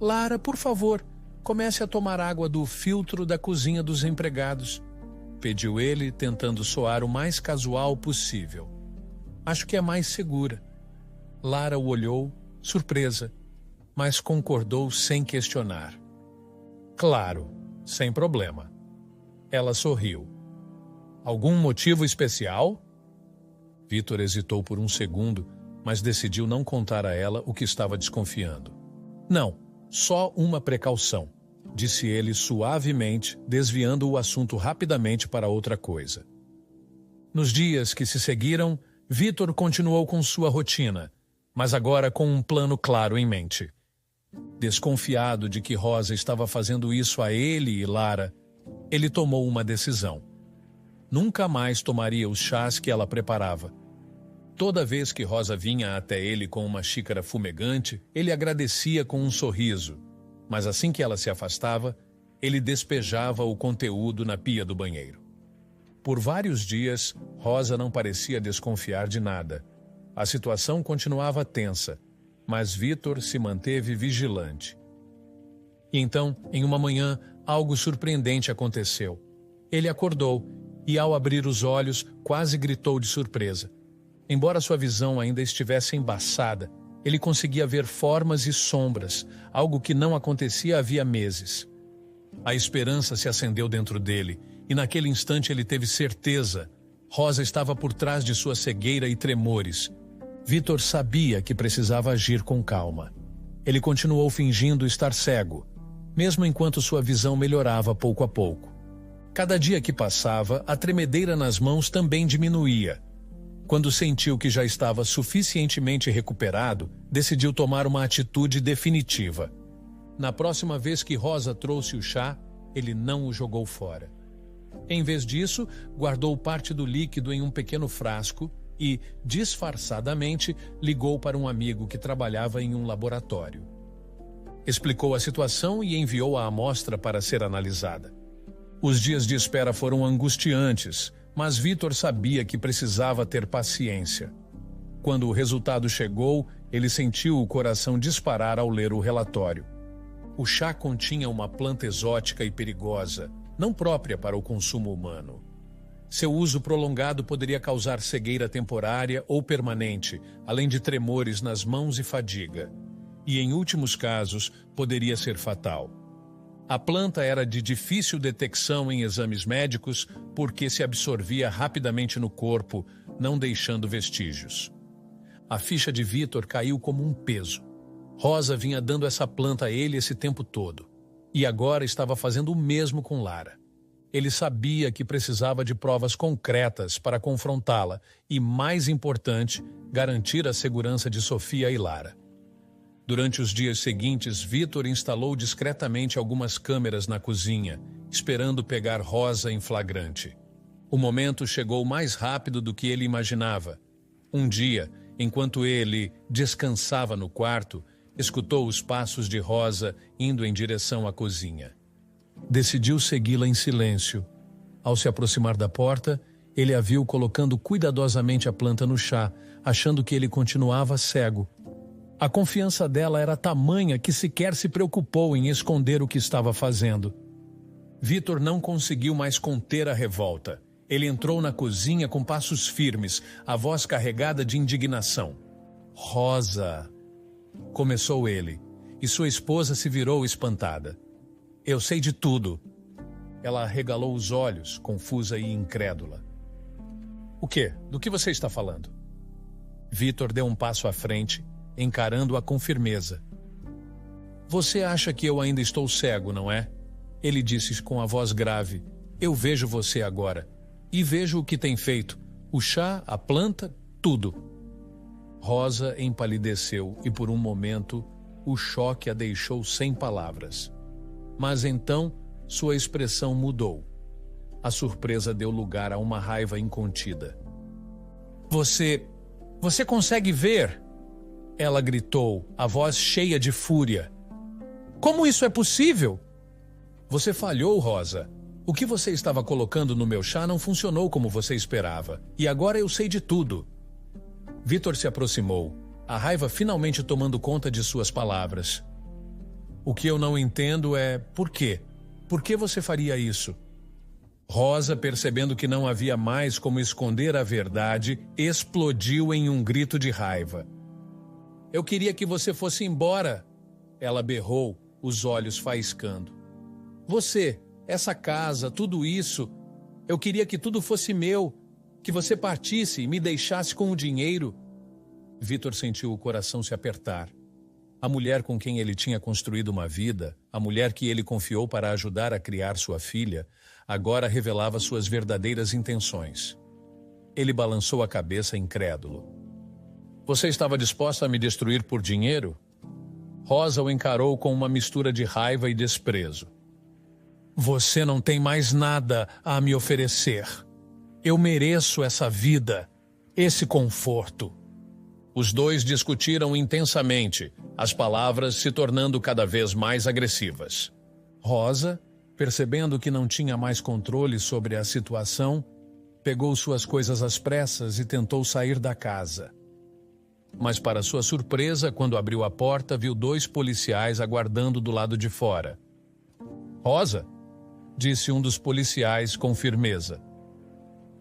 Lara, por favor, comece a tomar água do filtro da cozinha dos empregados, pediu ele, tentando soar o mais casual possível. Acho que é mais segura. Lara o olhou, surpresa, mas concordou sem questionar. Claro, sem problema. Ela sorriu. Algum motivo especial? Vítor hesitou por um segundo, mas decidiu não contar a ela o que estava desconfiando. Não, só uma precaução, disse ele suavemente, desviando o assunto rapidamente para outra coisa. Nos dias que se seguiram, Vítor continuou com sua rotina, mas agora com um plano claro em mente. Desconfiado de que Rosa estava fazendo isso a ele e Lara, ele tomou uma decisão. Nunca mais tomaria os chás que ela preparava. Toda vez que Rosa vinha até ele com uma xícara fumegante, ele agradecia com um sorriso, mas assim que ela se afastava, ele despejava o conteúdo na pia do banheiro. Por vários dias, Rosa não parecia desconfiar de nada. A situação continuava tensa, mas Vítor se manteve vigilante. E então, em uma manhã, algo surpreendente aconteceu. Ele acordou e, ao abrir os olhos, quase gritou de surpresa. Embora sua visão ainda estivesse embaçada, ele conseguia ver formas e sombras, algo que não acontecia havia meses. A esperança se acendeu dentro dele, e naquele instante ele teve certeza. Rosa estava por trás de sua cegueira e tremores. Vítor sabia que precisava agir com calma. Ele continuou fingindo estar cego, mesmo enquanto sua visão melhorava pouco a pouco. Cada dia que passava, a tremedeira nas mãos também diminuía. Quando sentiu que já estava suficientemente recuperado, decidiu tomar uma atitude definitiva. Na próxima vez que Rosa trouxe o chá, ele não o jogou fora. Em vez disso, guardou parte do líquido em um pequeno frasco e, disfarçadamente, ligou para um amigo que trabalhava em um laboratório. Explicou a situação e enviou a amostra para ser analisada. Os dias de espera foram angustiantes, mas Vítor sabia que precisava ter paciência. Quando o resultado chegou, ele sentiu o coração disparar ao ler o relatório. O chá continha uma planta exótica e perigosa, não própria para o consumo humano. Seu uso prolongado poderia causar cegueira temporária ou permanente, além de tremores nas mãos e fadiga. E, em últimos casos, poderia ser fatal. A planta era de difícil detecção em exames médicos porque se absorvia rapidamente no corpo, não deixando vestígios. A ficha de Vítor caiu como um peso. Rosa vinha dando essa planta a ele esse tempo todo. E agora estava fazendo o mesmo com Lara. Ele sabia que precisava de provas concretas para confrontá-la e, mais importante, garantir a segurança de Sofia e Lara. Durante os dias seguintes, Vítor instalou discretamente algumas câmeras na cozinha, esperando pegar Rosa em flagrante. O momento chegou mais rápido do que ele imaginava. Um dia, enquanto ele descansava no quarto, escutou os passos de Rosa indo em direção à cozinha. Decidiu segui-la em silêncio. Ao se aproximar da porta, ele a viu colocando cuidadosamente a planta no chá, achando que ele continuava cego. A confiança dela era tamanha que sequer se preocupou em esconder o que estava fazendo. Vítor não conseguiu mais conter a revolta. Ele entrou na cozinha com passos firmes, a voz carregada de indignação. "Rosa!" começou ele, e sua esposa se virou espantada. "Eu sei de tudo." Ela arregalou os olhos, confusa e incrédula. "O quê? Do que você está falando?" Vítor deu um passo à frente, encarando-a com firmeza. "Você acha que eu ainda estou cego, não é?" Ele disse com a voz grave. "Eu vejo você agora. E vejo o que tem feito. O chá, a planta, tudo." Rosa empalideceu e, por um momento, o choque a deixou sem palavras. Mas então, sua expressão mudou. A surpresa deu lugar a uma raiva incontida. Você consegue ver?" Ela gritou, a voz cheia de fúria. "Como isso é possível?" "Você falhou, Rosa. O que você estava colocando no meu chá não funcionou como você esperava. E agora eu sei de tudo." Vítor se aproximou, a raiva finalmente tomando conta de suas palavras. "O que eu não entendo é por quê? Por que você faria isso?" Rosa, percebendo que não havia mais como esconder a verdade, explodiu em um grito de raiva. "Eu queria que você fosse embora!" Ela berrou, os olhos faiscando. "Você, essa casa, tudo isso, eu queria que tudo fosse meu, que você partisse e me deixasse com o dinheiro." Vítor sentiu o coração se apertar. A mulher com quem ele tinha construído uma vida, a mulher que ele confiou para ajudar a criar sua filha, agora revelava suas verdadeiras intenções. Ele balançou a cabeça incrédulo. "Você estava disposta a me destruir por dinheiro?" Rosa o encarou com uma mistura de raiva e desprezo. "Você não tem mais nada a me oferecer. Eu mereço essa vida, esse conforto." Os dois discutiram intensamente, as palavras se tornando cada vez mais agressivas. Rosa, percebendo que não tinha mais controle sobre a situação, pegou suas coisas às pressas e tentou sair da casa. Mas, para sua surpresa, quando abriu a porta, viu 2 policiais aguardando do lado de fora. "Rosa", disse um dos policiais com firmeza.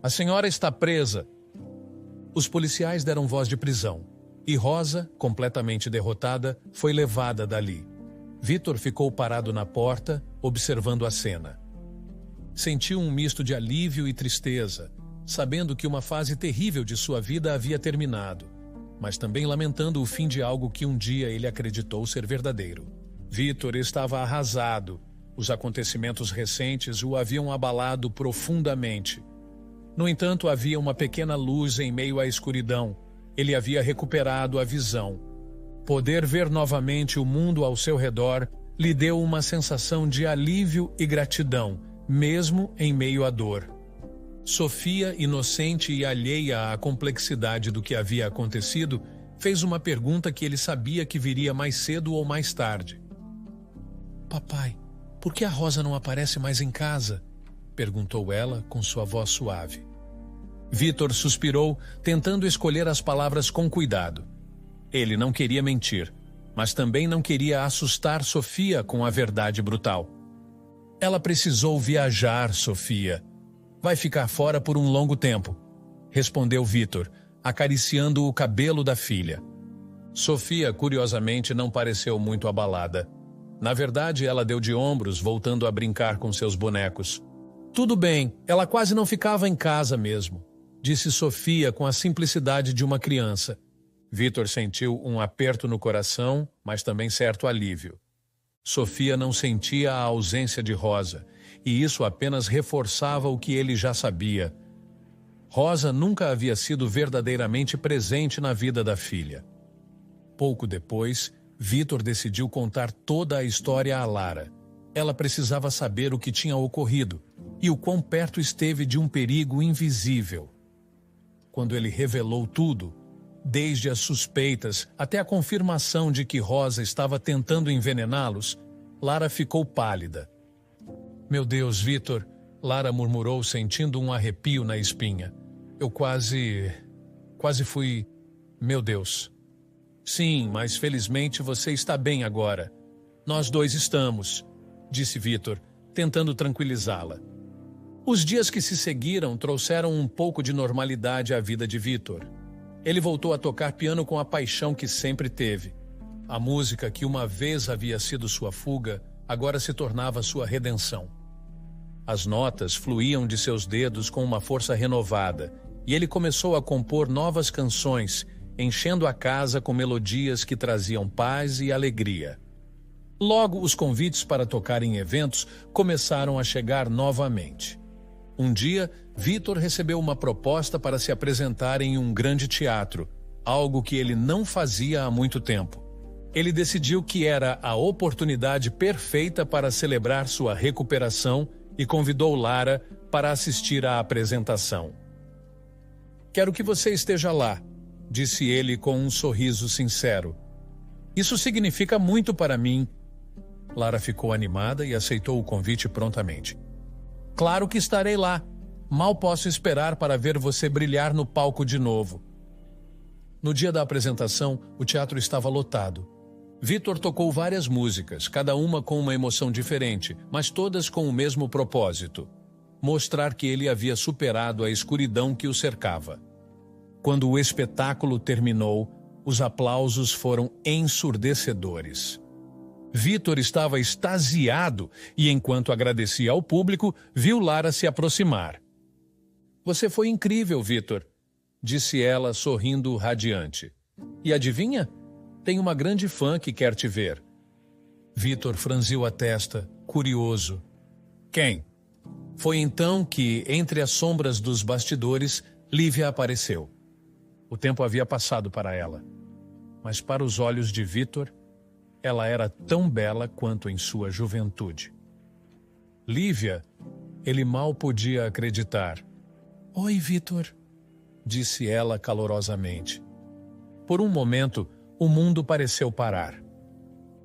"A senhora está presa." Os policiais deram voz de prisão, e Rosa, completamente derrotada, foi levada dali. Vítor ficou parado na porta, observando a cena. Sentiu um misto de alívio e tristeza, sabendo que uma fase terrível de sua vida havia terminado, mas também lamentando o fim de algo que um dia ele acreditou ser verdadeiro. Vítor estava arrasado, Os acontecimentos recentes o haviam abalado profundamente. No entanto, havia uma pequena luz em meio à escuridão. Ele havia recuperado a visão. Poder ver novamente o mundo ao seu redor lhe deu uma sensação de alívio e gratidão, mesmo em meio à dor. Sofia, inocente e alheia à complexidade do que havia acontecido, fez uma pergunta que ele sabia que viria mais cedo ou mais tarde. "Papai, por que a Rosa não aparece mais em casa?" perguntou ela com sua voz suave. Vitor suspirou, tentando escolher as palavras com cuidado. Ele não queria mentir, mas também não queria assustar Sofia com a verdade brutal. "Ela precisou viajar, Sofia. Vai ficar fora por um longo tempo", respondeu Vitor, acariciando o cabelo da filha. Sofia, curiosamente, não pareceu muito abalada. Na verdade, ela deu de ombros, voltando a brincar com seus bonecos. "Tudo bem, ela quase não ficava em casa mesmo", disse Sofia com a simplicidade de uma criança. Vitor sentiu um aperto no coração, mas também certo alívio. Sofia não sentia a ausência de Rosa, e isso apenas reforçava o que ele já sabia. Rosa nunca havia sido verdadeiramente presente na vida da filha. Pouco depois, Vitor decidiu contar toda a história a Lara. Ela precisava saber o que tinha ocorrido e o quão perto esteve de um perigo invisível. Quando ele revelou tudo, desde as suspeitas até a confirmação de que Rosa estava tentando envenená-los, Lara ficou pálida. "Meu Deus, Vitor", Lara murmurou, sentindo um arrepio na espinha. "Eu quase fui... Meu Deus." "Sim, mas felizmente você está bem agora." "Nós dois estamos", disse Vitor, tentando tranquilizá-la. Os dias que se seguiram trouxeram um pouco de normalidade à vida de Vitor. Ele voltou a tocar piano com a paixão que sempre teve. A música que uma vez havia sido sua fuga, agora se tornava sua redenção. As notas fluíam de seus dedos com uma força renovada, e ele começou a compor novas canções, enchendo a casa com melodias que traziam paz e alegria. Logo, os convites para tocar em eventos começaram a chegar novamente. Um dia, Vitor recebeu uma proposta para se apresentar em um grande teatro, algo que ele não fazia há muito tempo. Ele decidiu que era a oportunidade perfeita para celebrar sua recuperação e convidou Lara para assistir à apresentação. "Quero que você esteja lá", disse ele com um sorriso sincero. "Isso significa muito para mim." Lara ficou animada e aceitou o convite prontamente. "Claro que estarei lá. Mal posso esperar para ver você brilhar no palco de novo." No dia da apresentação, o teatro estava lotado. Vitor tocou várias músicas, cada uma com uma emoção diferente, mas todas com o mesmo propósito: mostrar que ele havia superado a escuridão que o cercava. Quando o espetáculo terminou, os aplausos foram ensurdecedores. Vitor estava extasiado e, enquanto agradecia ao público, viu Lara se aproximar. "Você foi incrível, Vitor", disse ela, sorrindo radiante. "E adivinha? Tem uma grande fã que quer te ver." Vitor franziu a testa, curioso. "Quem?" Foi então que, entre as sombras dos bastidores, Lívia apareceu. O tempo havia passado para ela, mas para os olhos de Vitor, ela era tão bela quanto em sua juventude. "Lívia", ele mal podia acreditar. "Oi, Vitor", disse ela calorosamente. Por um momento, o mundo pareceu parar.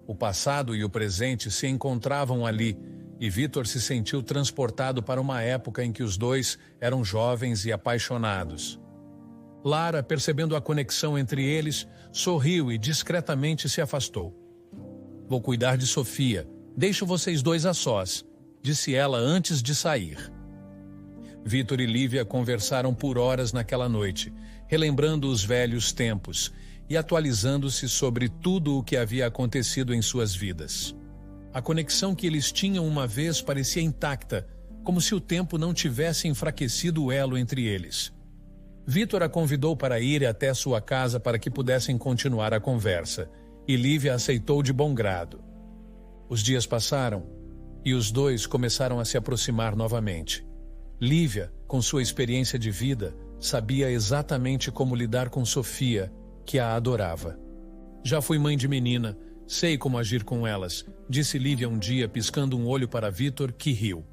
O passado e o presente se encontravam ali, e Vitor se sentiu transportado para uma época em que os dois eram jovens e apaixonados. Lara, percebendo a conexão entre eles, sorriu e discretamente se afastou. "Vou cuidar de Sofia. Deixo vocês dois a sós", disse ela antes de sair. Vitor e Lívia conversaram por horas naquela noite, relembrando os velhos tempos e atualizando-se sobre tudo o que havia acontecido em suas vidas. A conexão que eles tinham uma vez parecia intacta, como se o tempo não tivesse enfraquecido o elo entre eles. Vitor a convidou para ir até sua casa para que pudessem continuar a conversa, e Lívia aceitou de bom grado. Os dias passaram, E os dois começaram a se aproximar novamente. Lívia, com sua experiência de vida, sabia exatamente como lidar com Sofia, que a adorava. Já fui mãe de menina, sei como agir com elas, disse Lívia um dia, piscando um olho para Vítor, que riu.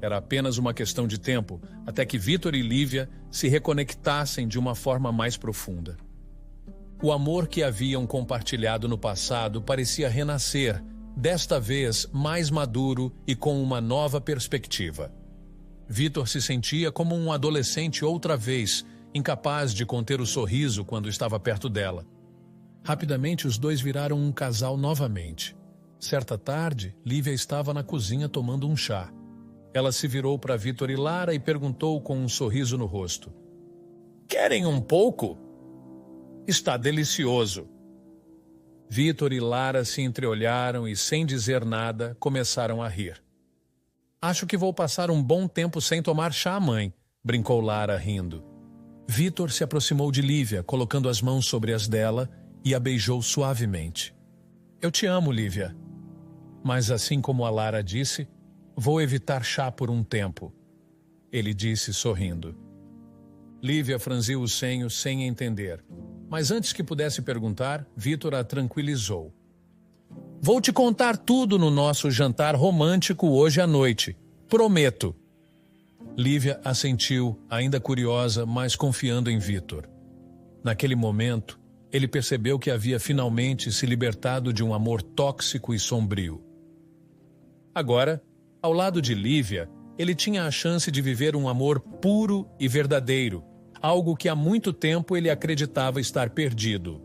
Era apenas uma questão de tempo, até que Vítor e Lívia se reconectassem de uma forma mais profunda. O amor que haviam compartilhado no passado parecia renascer, desta vez mais maduro e com uma nova perspectiva. Vítor se sentia como um adolescente outra vez, incapaz de conter o sorriso quando estava perto dela. Rapidamente os dois viraram um casal novamente. Certa tarde, Lívia estava na cozinha tomando um chá. Ela se virou para Vítor e Lara e perguntou com um sorriso no rosto: "Querem um pouco? Está delicioso." Vítor e Lara se entreolharam e, sem dizer nada, começaram a rir. "Acho que vou passar um bom tempo sem tomar chá, mãe", brincou Lara, rindo. Vítor se aproximou de Lívia, colocando as mãos sobre as dela, e a beijou suavemente. "Eu te amo, Lívia. Mas, assim como a Lara disse, vou evitar chá por um tempo", ele disse, sorrindo. Lívia franziu o senho sem entender. Mas antes que pudesse perguntar, Vítor a tranquilizou. "Vou te contar tudo no nosso jantar romântico hoje à noite. Prometo." Lívia assentiu, ainda curiosa, mas confiando em Vítor. Naquele momento, ele percebeu que havia finalmente se libertado de um amor tóxico e sombrio. Agora, ao lado de Lívia, ele tinha a chance de viver um amor puro e verdadeiro, algo que há muito tempo ele acreditava estar perdido.